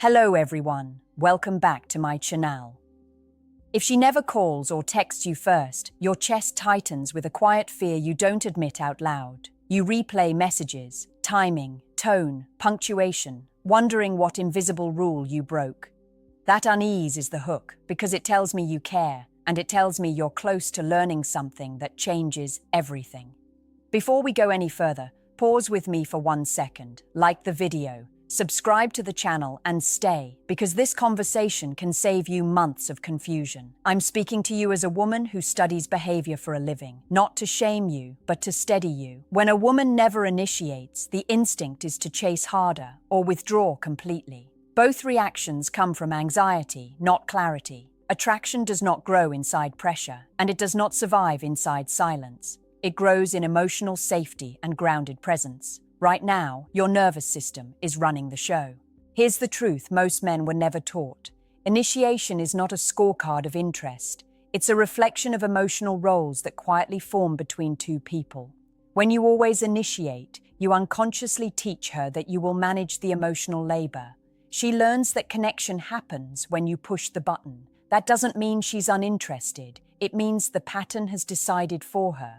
Hello everyone, welcome back to my channel. If she never calls or texts you first, your chest tightens with a quiet fear you don't admit out loud. You replay messages, timing, tone, punctuation, wondering what invisible rule you broke. That unease is the hook, because it tells me you care, and it tells me you're close to learning something that changes everything. Before we go any further, pause with me for 1 second, like the video, subscribe to the channel and stay, because this conversation can save you months of confusion. I'm speaking to you as a woman who studies behavior for a living, not to shame you, but to steady you. When a woman never initiates, the instinct is to chase harder or withdraw completely. Both reactions come from anxiety, not clarity. Attraction does not grow inside pressure, and it does not survive inside silence. It grows in emotional safety and grounded presence. Right now, your nervous system is running the show. Here's the truth most men were never taught. Initiation is not a scorecard of interest. It's a reflection of emotional roles that quietly form between two people. When you always initiate, you unconsciously teach her that you will manage the emotional labor. She learns that connection happens when you push the button. That doesn't mean she's uninterested. It means the pattern has decided for her.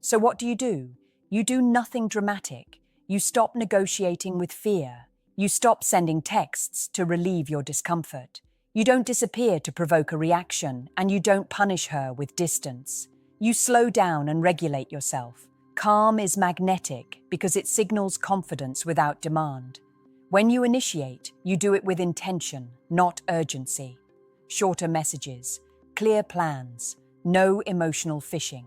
So what do? You do nothing dramatic. You stop negotiating with fear. You stop sending texts to relieve your discomfort. You don't disappear to provoke a reaction, and you don't punish her with distance. You slow down and regulate yourself. Calm is magnetic because it signals confidence without demand. When you initiate, you do it with intention, not urgency. Shorter messages, clear plans, no emotional fishing.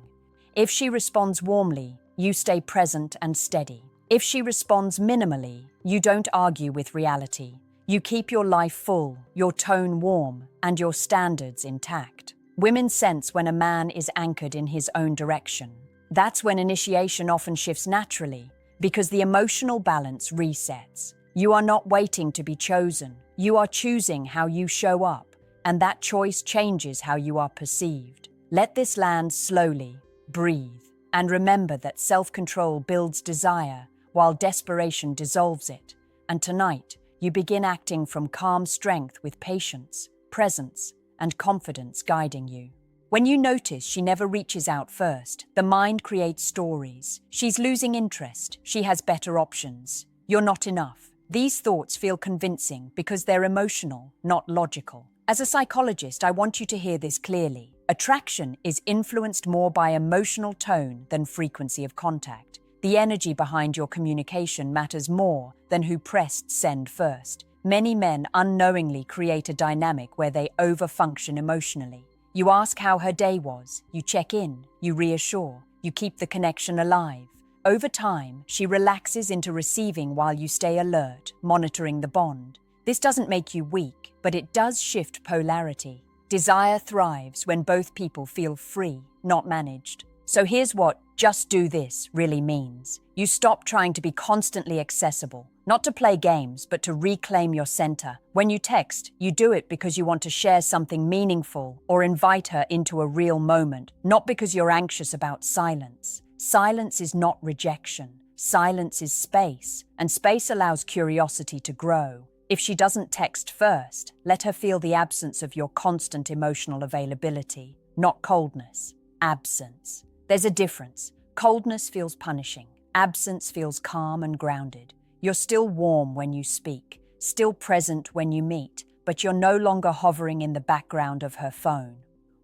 If she responds warmly, you stay present and steady. If she responds minimally, you don't argue with reality. You keep your life full, your tone warm, and your standards intact. Women sense when a man is anchored in his own direction. That's when initiation often shifts naturally, because the emotional balance resets. You are not waiting to be chosen. You are choosing how you show up, and that choice changes how you are perceived. Let this land slowly. Breathe. And remember that self-control builds desire, while desperation dissolves it. And tonight, you begin acting from calm strength with patience, presence, and confidence guiding you. When you notice she never reaches out first, the mind creates stories. She's losing interest. She has better options. You're not enough. These thoughts feel convincing because they're emotional, not logical. As a psychologist, I want you to hear this clearly. Attraction is influenced more by emotional tone than frequency of contact. The energy behind your communication matters more than who pressed send first. Many men unknowingly create a dynamic where they overfunction emotionally. You ask how her day was, you check in, you reassure, you keep the connection alive. Over time, she relaxes into receiving while you stay alert, monitoring the bond. This doesn't make you weak, but it does shift polarity. Desire thrives when both people feel free, not managed. So here's what "just do this" really means. You stop trying to be constantly accessible, not to play games, but to reclaim your center. When you text, you do it because you want to share something meaningful or invite her into a real moment, not because you're anxious about silence. Silence is not rejection. Silence is space, and space allows curiosity to grow. If she doesn't text first, let her feel the absence of your constant emotional availability, not coldness, absence. There's a difference. Coldness feels punishing. Absence feels calm and grounded. You're still warm when you speak, still present when you meet, but you're no longer hovering in the background of her phone.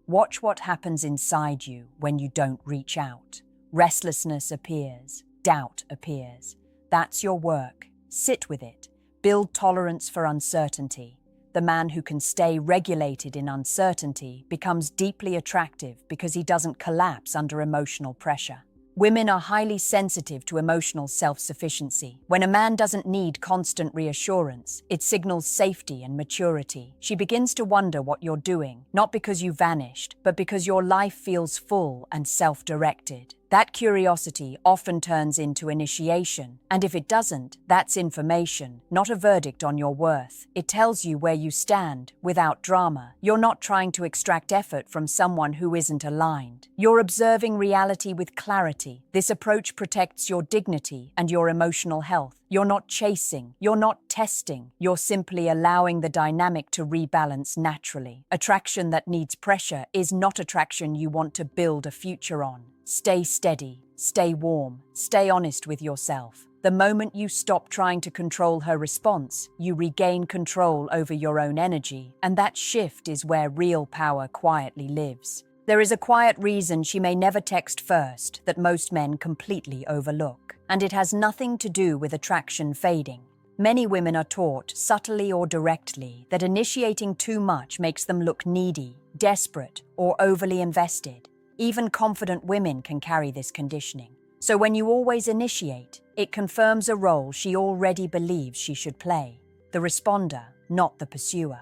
Watch what happens inside you when you don't reach out. Restlessness appears. Doubt appears. That's your work. Sit with it. Build tolerance for uncertainty. The man who can stay regulated in uncertainty becomes deeply attractive because he doesn't collapse under emotional pressure. Women are highly sensitive to emotional self-sufficiency. When a man doesn't need constant reassurance, it signals safety and maturity. She begins to wonder what you're doing, not because you vanished, but because your life feels full and self-directed. That curiosity often turns into initiation, and if it doesn't, that's information, not a verdict on your worth. It tells you where you stand, without drama. You're not trying to extract effort from someone who isn't aligned. You're observing reality with clarity. This approach protects your dignity and your emotional health. You're not chasing, you're not testing, you're simply allowing the dynamic to rebalance naturally. Attraction that needs pressure is not attraction you want to build a future on. Stay steady, stay warm, stay honest with yourself. The moment you stop trying to control her response, you regain control over your own energy, and that shift is where real power quietly lives. There is a quiet reason she may never text first that most men completely overlook, and it has nothing to do with attraction fading. Many women are taught, subtly or directly, that initiating too much makes them look needy, desperate, or overly invested. Even confident women can carry this conditioning. So when you always initiate, it confirms a role she already believes she should play. The responder, not the pursuer.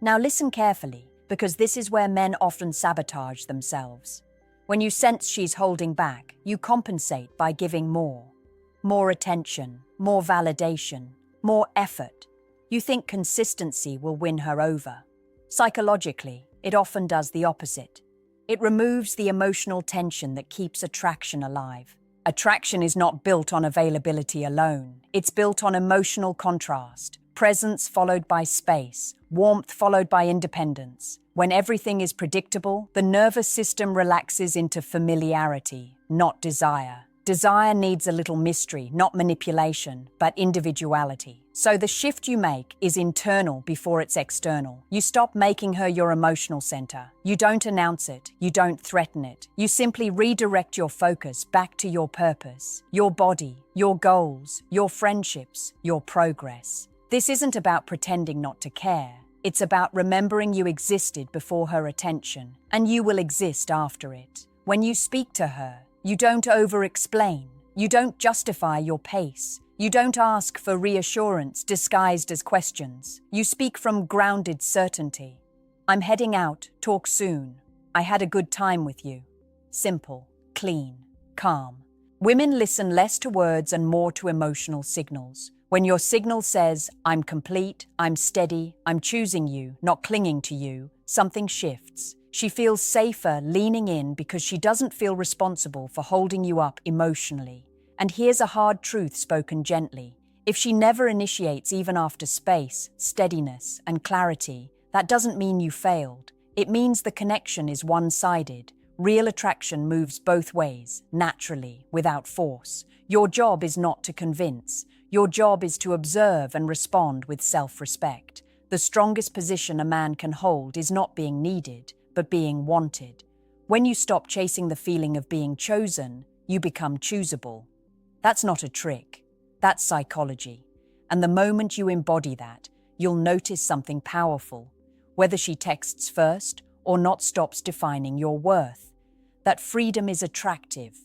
Now listen carefully, because this is where men often sabotage themselves. When you sense she's holding back, you compensate by giving more. More attention, more validation, more effort. You think consistency will win her over. Psychologically, it often does the opposite. It removes the emotional tension that keeps attraction alive. Attraction is not built on availability alone. It's built on emotional contrast, presence followed by space, warmth followed by independence. When everything is predictable, the nervous system relaxes into familiarity, not desire. Desire needs a little mystery, not manipulation, but individuality. So the shift you make is internal before it's external. You stop making her your emotional center. You don't announce it. You don't threaten it. You simply redirect your focus back to your purpose, your body, your goals, your friendships, your progress. This isn't about pretending not to care. It's about remembering you existed before her attention, and you will exist after it. When you speak to her, you don't over-explain. You don't justify your pace. You don't ask for reassurance disguised as questions. You speak from grounded certainty. I'm heading out, talk soon. I had a good time with you. Simple, clean, calm. Women listen less to words and more to emotional signals. When your signal says, I'm complete, I'm steady, I'm choosing you, not clinging to you, something shifts. She feels safer leaning in because she doesn't feel responsible for holding you up emotionally. And here's a hard truth spoken gently. If she never initiates even after space, steadiness, and clarity, that doesn't mean you failed. It means the connection is one-sided. Real attraction moves both ways, naturally, without force. Your job is not to convince. Your job is to observe and respond with self-respect. The strongest position a man can hold is not being needed, but being wanted. When you stop chasing the feeling of being chosen, you become choosable. That's not a trick. That's psychology. And the moment you embody that, you'll notice something powerful. Whether she texts first or not stops defining your worth. That freedom is attractive.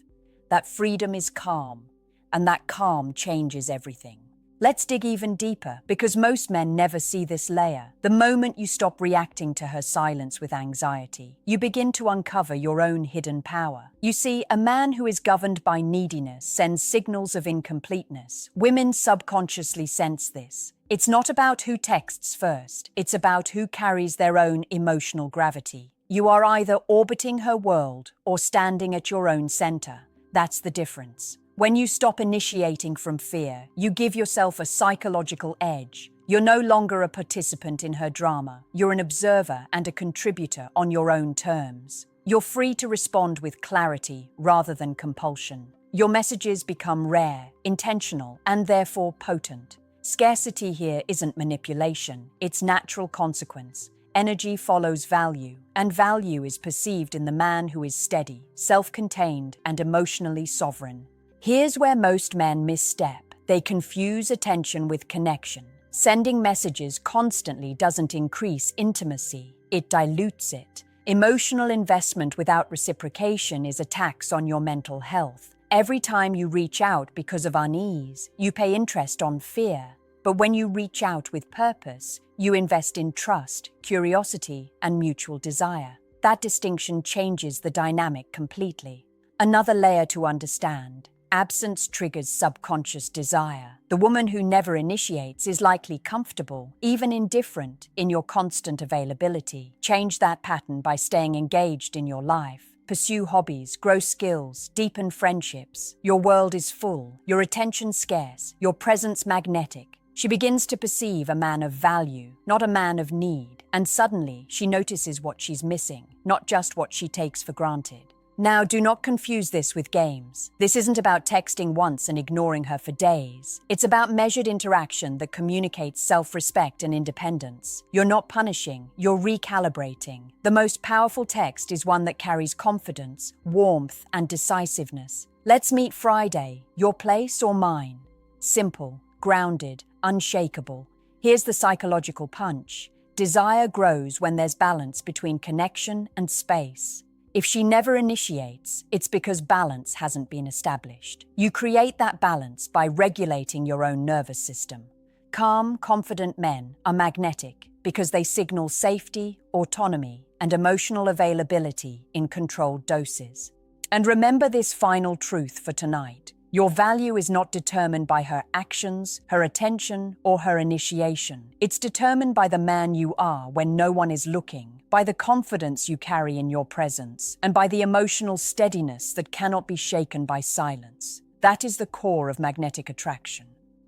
That freedom is calm. And that calm changes everything. Let's dig even deeper, because most men never see this layer. The moment you stop reacting to her silence with anxiety, you begin to uncover your own hidden power. You see, a man who is governed by neediness sends signals of incompleteness. Women subconsciously sense this. It's not about who texts first. It's about who carries their own emotional gravity. You are either orbiting her world or standing at your own center. That's the difference. When you stop initiating from fear, you give yourself a psychological edge. You're no longer a participant in her drama. You're an observer and a contributor on your own terms. You're free to respond with clarity rather than compulsion. Your messages become rare, intentional, and therefore potent. Scarcity here isn't manipulation, it's natural consequence. Energy follows value, and value is perceived in the man who is steady, self-contained, and emotionally sovereign. Here's where most men misstep. They confuse attention with connection. Sending messages constantly doesn't increase intimacy, it dilutes it. Emotional investment without reciprocation is a tax on your mental health. Every time you reach out because of unease, you pay interest on fear. But when you reach out with purpose, you invest in trust, curiosity, and mutual desire. That distinction changes the dynamic completely. Another layer to understand. Absence triggers subconscious desire. The woman who never initiates is likely comfortable, even indifferent, in your constant availability. Change that pattern by staying engaged in your life. Pursue hobbies, grow skills, deepen friendships. Your world is full, your attention scarce, your presence magnetic. She begins to perceive a man of value, not a man of need, and suddenly she notices what she's missing, not just what she takes for granted. Now, do not confuse this with games. This isn't about texting once and ignoring her for days. It's about measured interaction that communicates self-respect and independence. You're not punishing, you're recalibrating. The most powerful text is one that carries confidence, warmth, and decisiveness. Let's meet Friday, your place or mine? Simple, grounded, unshakable. Here's the psychological punch. Desire grows when there's balance between connection and space. If she never initiates, it's because balance hasn't been established. You create that balance by regulating your own nervous system. Calm, confident men are magnetic because they signal safety, autonomy, and emotional availability in controlled doses. And remember this final truth for tonight. Your value is not determined by her actions, her attention, or her initiation. It's determined by the man you are when no one is looking, by the confidence you carry in your presence, and by the emotional steadiness that cannot be shaken by silence. That is the core of magnetic attraction.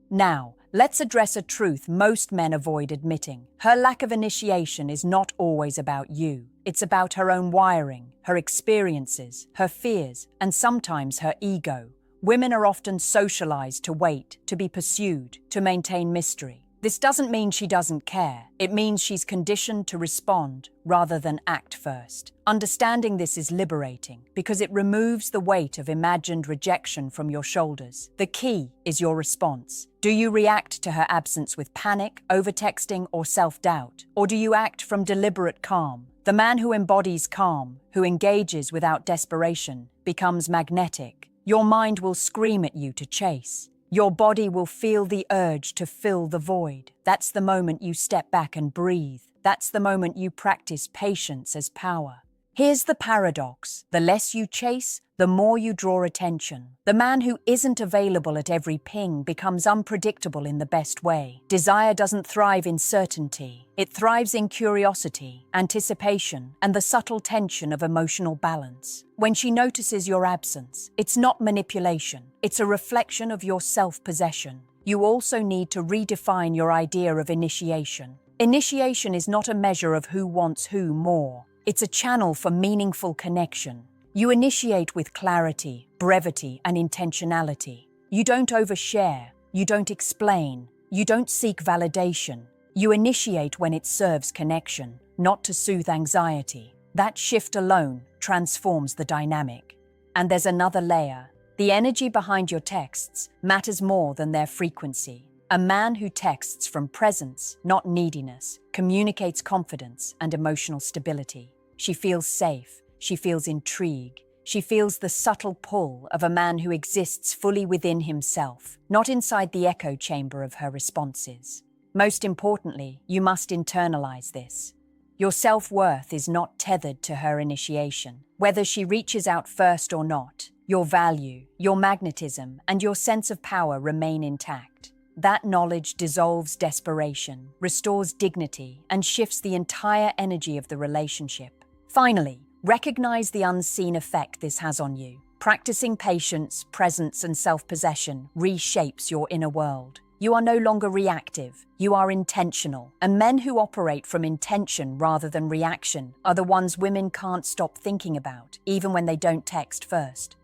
Now, let's address a truth most men avoid admitting. Her lack of initiation is not always about you. It's about her own wiring, her experiences, her fears, and sometimes her ego. Women are often socialized to wait, to be pursued, to maintain mystery. This doesn't mean she doesn't care. It means she's conditioned to respond rather than act first. Understanding this is liberating because it removes the weight of imagined rejection from your shoulders. The key is your response. Do you react to her absence with panic, overtexting, or self-doubt? Or do you act from deliberate calm? The man who embodies calm, who engages without desperation, becomes magnetic. Your mind will scream at you to chase. Your body will feel the urge to fill the void. That's the moment you step back and breathe. That's the moment you practice patience as power. Here's the paradox. The less you chase, the more you draw attention. The man who isn't available at every ping becomes unpredictable in the best way. Desire doesn't thrive in certainty. It thrives in curiosity, anticipation, and the subtle tension of emotional balance. When she notices your absence, it's not manipulation. It's a reflection of your self-possession. You also need to redefine your idea of initiation. Initiation is not a measure of who wants who more. It's a channel for meaningful connection. You initiate with clarity, brevity, and intentionality. You don't overshare. You don't explain. You don't seek validation. You initiate when it serves connection, not to soothe anxiety. That shift alone transforms the dynamic. And there's another layer. The energy behind your texts matters more than their frequency. A man who texts from presence, not neediness, communicates confidence and emotional stability. She feels safe. She feels intrigue. She feels the subtle pull of a man who exists fully within himself, not inside the echo chamber of her responses. Most importantly, you must internalize this. Your self-worth is not tethered to her initiation. Whether she reaches out first or not, your value, your magnetism, and your sense of power remain intact. That knowledge dissolves desperation, restores dignity, and shifts the entire energy of the relationship. Finally, recognize the unseen effect this has on you. Practicing patience, presence, and self-possession reshapes your inner world. You are no longer reactive, you are intentional. And men who operate from intention rather than reaction are the ones women can't stop thinking about, even when they don't text first.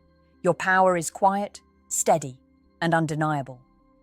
Your power is quiet, steady, and undeniable.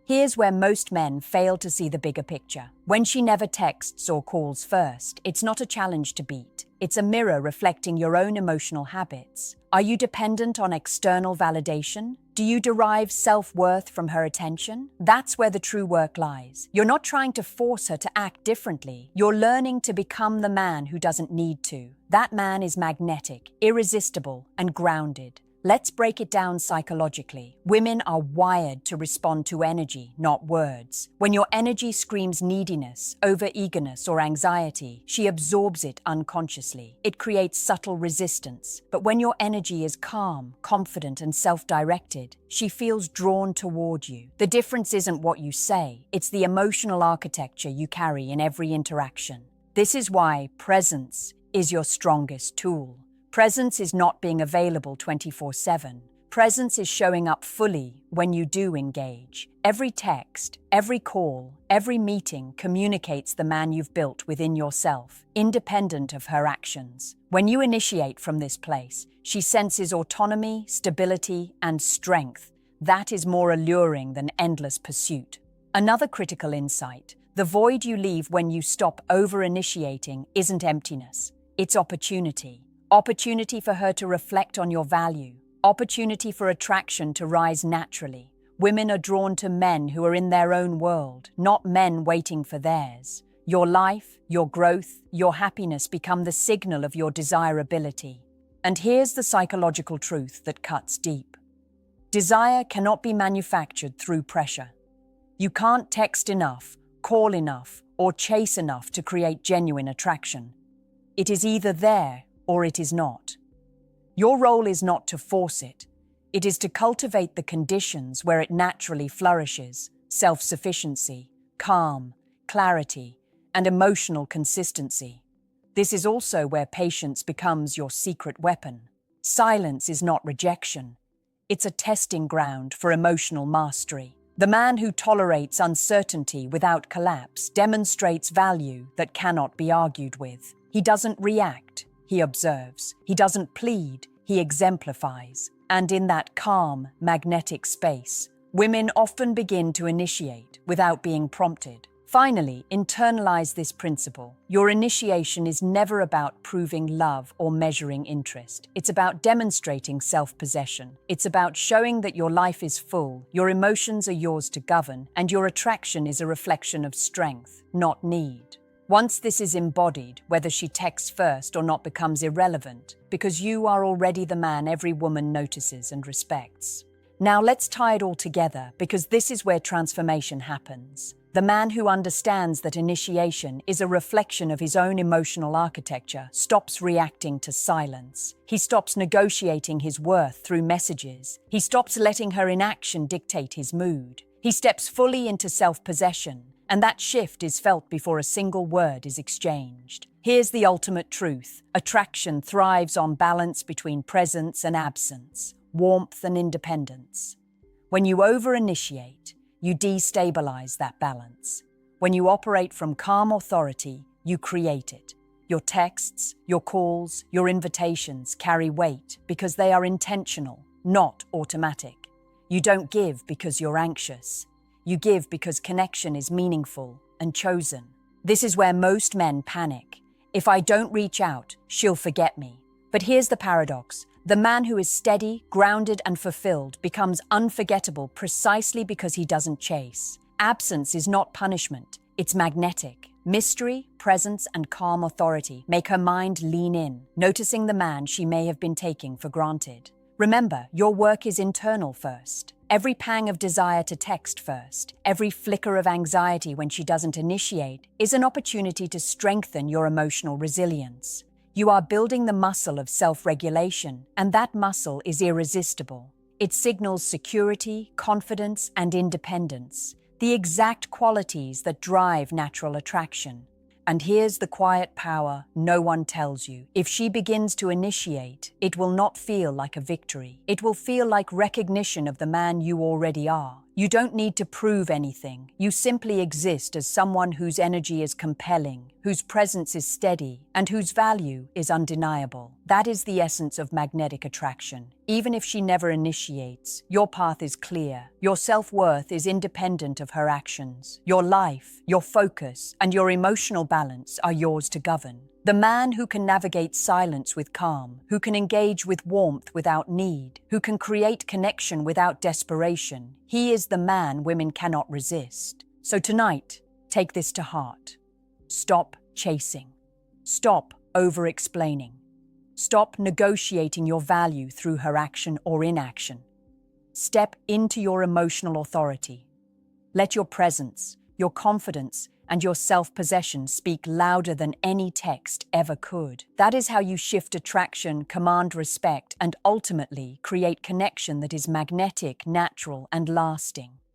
Here's where most men fail to see the bigger picture. When she never texts or calls first, it's not a challenge to beat. It's a mirror reflecting your own emotional habits. Are you dependent on external validation? Do you derive self-worth from her attention? That's where the true work lies. You're not trying to force her to act differently. You're learning to become the man who doesn't need to. That man is magnetic, irresistible, and grounded. Let's break it down psychologically. Women are wired to respond to energy, not words. When your energy screams neediness, overeagerness, or anxiety, she absorbs it unconsciously. It creates subtle resistance. But when your energy is calm, confident, and self-directed, she feels drawn toward you. The difference isn't what you say, it's the emotional architecture you carry in every interaction. This is why presence is your strongest tool. Presence is not being available 24/7. Presence is showing up fully when you do engage. Every text, every call, every meeting communicates the man you've built within yourself, independent of her actions. When you initiate from this place, she senses autonomy, stability, and strength. That is more alluring than endless pursuit. Another critical insight: the void you leave when you stop over-initiating isn't emptiness, it's opportunity. Opportunity for her to reflect on your value. Opportunity for attraction to rise naturally. Women are drawn to men who are in their own world, not men waiting for theirs. Your life, your growth, your happiness become the signal of your desirability. And here's the psychological truth that cuts deep. Desire cannot be manufactured through pressure. You can't text enough, call enough, or chase enough to create genuine attraction. It is either there or it is not. Your role is not to force it. It is to cultivate the conditions where it naturally flourishes: self-sufficiency, calm, clarity, and emotional consistency. This is also where patience becomes your secret weapon. Silence is not rejection. It's a testing ground for emotional mastery. The man who tolerates uncertainty without collapse demonstrates value that cannot be argued with. He doesn't react. He observes. He doesn't plead, he exemplifies. And in that calm, magnetic space, women often begin to initiate without being prompted. Finally, internalize this principle. Your initiation is never about proving love or measuring interest. It's about demonstrating self-possession. It's about showing that your life is full, your emotions are yours to govern, and your attraction is a reflection of strength, not need. Once this is embodied, whether she texts first or not becomes irrelevant, because you are already the man every woman notices and respects. Now let's tie it all together, because this is where transformation happens. The man who understands that initiation is a reflection of his own emotional architecture stops reacting to silence. He stops negotiating his worth through messages. He stops letting her inaction dictate his mood. He steps fully into self-possession. And that shift is felt before a single word is exchanged. Here's the ultimate truth. Attraction thrives on balance between presence and absence, warmth and independence. When you over-initiate, you destabilize that balance. When you operate from calm authority, you create it. Your texts, your calls, your invitations carry weight because they are intentional, not automatic. You don't give because you're anxious. You give because connection is meaningful and chosen. This is where most men panic. If I don't reach out, she'll forget me. But here's the paradox. The man who is steady, grounded, and fulfilled becomes unforgettable precisely because he doesn't chase. Absence is not punishment, it's magnetic. Mystery, presence, and calm authority make her mind lean in, noticing the man she may have been taking for granted. Remember, your work is internal first. Every pang of desire to text first, every flicker of anxiety when she doesn't initiate, is an opportunity to strengthen your emotional resilience. You are building the muscle of self-regulation, and that muscle is irresistible. It signals security, confidence, and independence, the exact qualities that drive natural attraction. And here's the quiet power no one tells you. If she begins to initiate, it will not feel like a victory. It will feel like recognition of the man you already are. You don't need to prove anything. You simply exist as someone whose energy is compelling, whose presence is steady, and whose value is undeniable. That is the essence of magnetic attraction. Even if she never initiates, your path is clear. Your self-worth is independent of her actions. Your life, your focus, and your emotional balance are yours to govern. The man who can navigate silence with calm, who can engage with warmth without need, who can create connection without desperation, he is the man women cannot resist. So tonight, take this to heart. Stop chasing. Stop over-explaining. Stop negotiating your value through her action or inaction. Step into your emotional authority. Let your presence, your confidence, and your self-possession speak louder than any text ever could. That is how you shift attraction, command respect, and ultimately create connection that is magnetic, natural, and lasting.